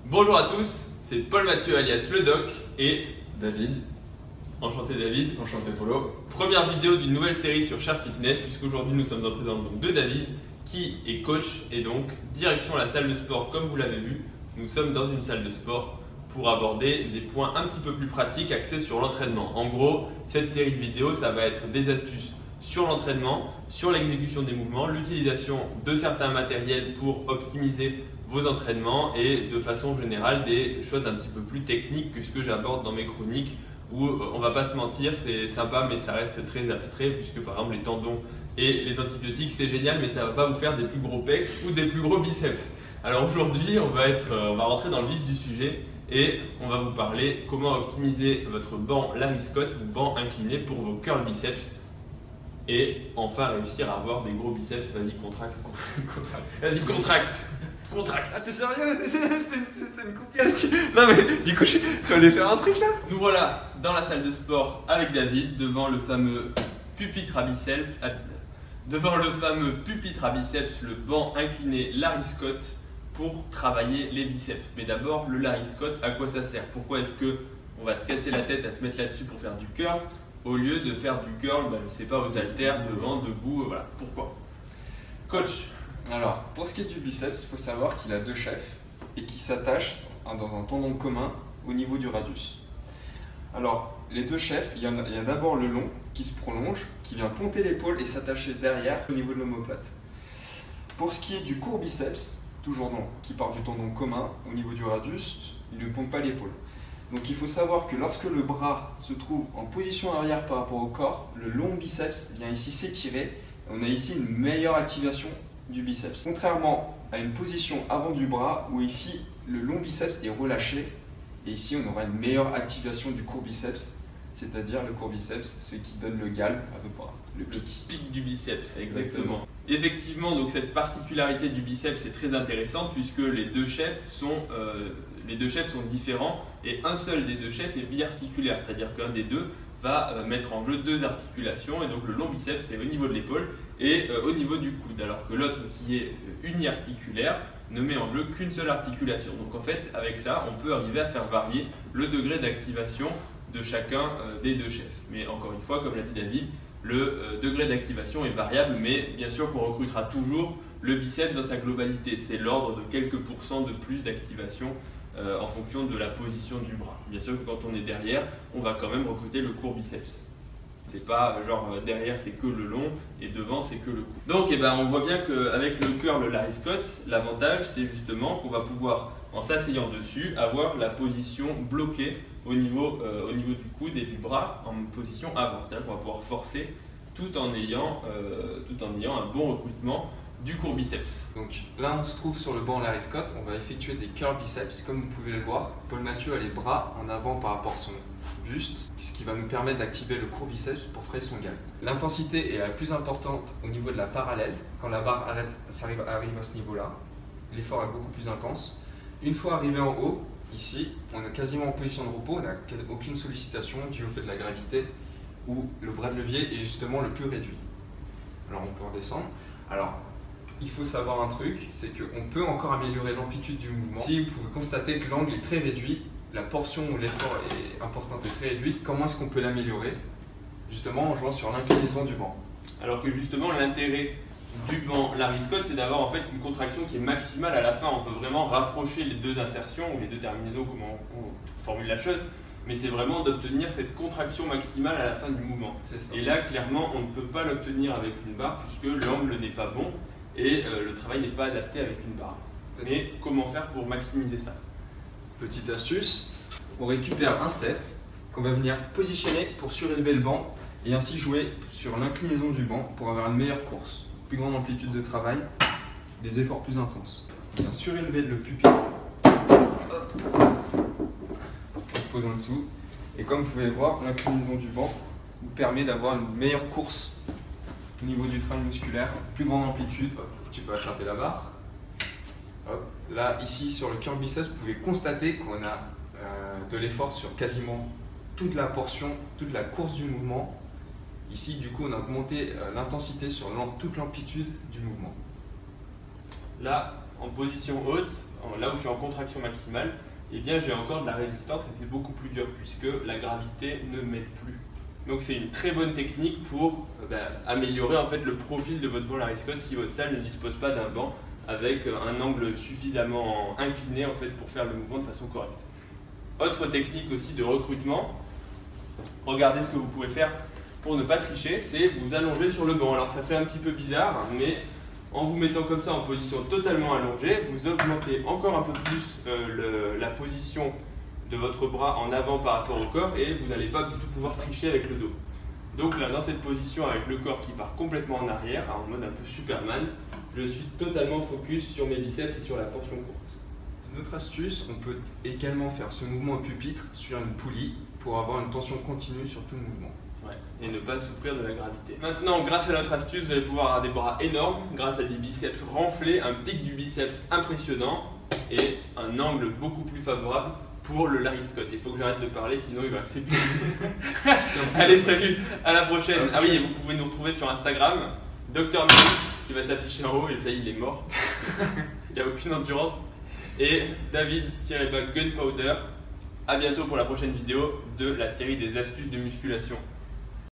Bonjour à tous, c'est Paul Mathieu alias Le Doc et David. Enchanté David. Enchanté Polo. Première vidéo d'une nouvelle série sur Sharp Fitness, puisqu'aujourd'hui nous sommes en présence de David qui est coach et donc direction la salle de sport. Comme vous l'avez vu, nous sommes dans une salle de sport pour aborder des points un petit peu plus pratiques axés sur l'entraînement. En gros, cette série de vidéos, ça va être des astuces sur l'entraînement, sur l'exécution des mouvements, l'utilisation de certains matériels pour optimiser vos entraînements et de façon générale des choses un petit peu plus techniques que ce que j'aborde dans mes chroniques où on va pas se mentir, c'est sympa mais ça reste très abstrait puisque par exemple les tendons et les antibiotiques c'est génial mais ça va pas vous faire des plus gros pecs ou des plus gros biceps. Alors aujourd'hui on va rentrer dans le vif du sujet et on va vous parler comment optimiser votre banc Larry Scott ou banc incliné pour vos curl biceps et enfin réussir à avoir des gros biceps. Vas-y contracte. Vas-y contracte. Contracte. Ah t'es sérieux? C'est une coupure. Non mais du coup tu vas aller faire un truc là? Nous voilà dans la salle de sport avec David devant le fameux pupitre à biceps, le banc incliné Larry Scott pour travailler les biceps. Mais d'abord le Larry Scott, à quoi ça sert? Pourquoi est-ce que on va se casser la tête à se mettre là-dessus pour faire du curl au lieu de faire du curl, je sais pas, aux haltères, devant, debout, voilà. Pourquoi? Coach. Alors, pour ce qui est du biceps, il faut savoir qu'il a deux chefs et qui s'attachent dans un tendon commun au niveau du radius. Alors, les deux chefs, il y a d'abord le long qui se prolonge, qui vient ponter l'épaule et s'attacher derrière au niveau de l'omoplate. Pour ce qui est du court biceps, toujours long, qui part du tendon commun au niveau du radius, il ne ponte pas l'épaule. Donc il faut savoir que lorsque le bras se trouve en position arrière par rapport au corps, le long biceps vient ici s'étirer. On a ici une meilleure activation du biceps. Contrairement à une position avant du bras où ici le long biceps est relâché et ici on aura une meilleure activation du court biceps, c'est-à-dire le court biceps, ce qui donne le galbe à vos bras, le pic du biceps, exactement. Effectivement, donc cette particularité du biceps est très intéressante puisque les deux chefs sont différents et un seul des deux chefs est biarticulaire, c'est-à-dire qu'un des deux va mettre en jeu deux articulations et donc le long biceps est au niveau de l'épaule et au niveau du coude, alors que l'autre qui est uniarticulaire ne met en jeu qu'une seule articulation. Donc en fait, avec ça, on peut arriver à faire varier le degré d'activation de chacun des deux chefs. Mais encore une fois, comme l'a dit David, le degré d'activation est variable, mais bien sûr qu'on recrutera toujours le biceps dans sa globalité. C'est l'ordre de quelques pourcents de plus d'activation en fonction de la position du bras. Bien sûr que quand on est derrière, on va quand même recruter le court biceps. C'est pas genre derrière c'est que le long et devant c'est que le court. Donc on voit bien qu'avec le curl Larry Scott, l'avantage c'est justement qu'on va pouvoir, en s'asseyant dessus, avoir la position bloquée au niveau du coude et du bras en position avant. C'est-à-dire qu'on va pouvoir forcer tout en ayant un bon recrutement du court biceps. Donc là on se trouve sur le banc Larry Scott, on va effectuer des curl biceps comme vous pouvez le voir. Paul Mathieu a les bras en avant par rapport à son buste, ce qui va nous permettre d'activer le court biceps pour travailler son galbe. L'intensité est la plus importante au niveau de la parallèle. Quand la barre arrive à ce niveau-là, l'effort est beaucoup plus intense. Une fois arrivé en haut, ici, on est quasiment en position de repos, on n'a aucune sollicitation due au fait de la gravité où le bras de levier est justement le plus réduit. Alors on peut redescendre. Alors, il faut savoir un truc, c'est qu'on peut encore améliorer l'amplitude du mouvement. Si vous pouvez constater que l'angle est très réduit, la portion où l'effort est important est très réduite, comment est-ce qu'on peut l'améliorer? Justement en jouant sur l'inclinaison du banc. Alors que justement l'intérêt du banc Larry Scott, c'est d'avoir en fait une contraction qui est maximale à la fin. On peut vraiment rapprocher les deux insertions ou les deux terminaisons, comment on formule la chose, mais c'est vraiment d'obtenir cette contraction maximale à la fin du mouvement. Et là, clairement, on ne peut pas l'obtenir avec une barre puisque l'angle n'est pas bon et le travail n'est pas adapté avec une barre. Mais comment faire pour maximiser ça? Petite astuce, on récupère un step qu'on va venir positionner pour surélever le banc et ainsi jouer sur l'inclinaison du banc pour avoir une meilleure course, plus grande amplitude de travail, des efforts plus intenses. On vient surélever le pupitre, on pose en dessous et comme vous pouvez voir, l'inclinaison du banc vous permet d'avoir une meilleure course au niveau du train musculaire, plus grande amplitude. Hop, tu peux attraper la barre. Hop. Là, ici, sur le curl biceps, vous pouvez constater qu'on a de l'effort sur quasiment toute la portion, toute la course du mouvement. Ici, du coup, on a augmenté l'intensité sur toute l'amplitude du mouvement. Là, en position haute, là où je suis en contraction maximale, eh bien j'ai encore de la résistance et c'est beaucoup plus dur puisque la gravité ne m'aide plus. Donc c'est une très bonne technique pour améliorer en fait le profil de votre banc Larry Scott si votre salle ne dispose pas d'un banc avec un angle suffisamment incliné en fait pour faire le mouvement de façon correcte. Autre technique aussi de recrutement, regardez ce que vous pouvez faire pour ne pas tricher, c'est vous allonger sur le banc. Alors ça fait un petit peu bizarre, mais en vous mettant comme ça en position totalement allongée, vous augmentez encore un peu plus la position de votre bras en avant par rapport au corps et vous n'allez pas du tout pouvoir tricher avec le dos. Donc là, dans cette position avec le corps qui part complètement en arrière, en mode un peu Superman, je suis totalement focus sur mes biceps et sur la tension courte. Une autre astuce, on peut également faire ce mouvement au pupitre sur une poulie pour avoir une tension continue sur tout le mouvement. Ouais, et ne pas souffrir de la gravité. Maintenant, grâce à notre astuce, vous allez pouvoir avoir des bras énormes, grâce à des biceps renflés, un pic du biceps impressionnant et un angle beaucoup plus favorable pour le Larry Scott. Il faut que j'arrête de parler, sinon il va s'épuiser. Allez, salut, à la prochaine. Ah oui, et vous pouvez nous retrouver sur Instagram, Dr Max, qui va s'afficher en haut, et ça y est, il est mort. Il n'y a aucune endurance. Et David-Gunpowder. À bientôt pour la prochaine vidéo de la série des astuces de musculation.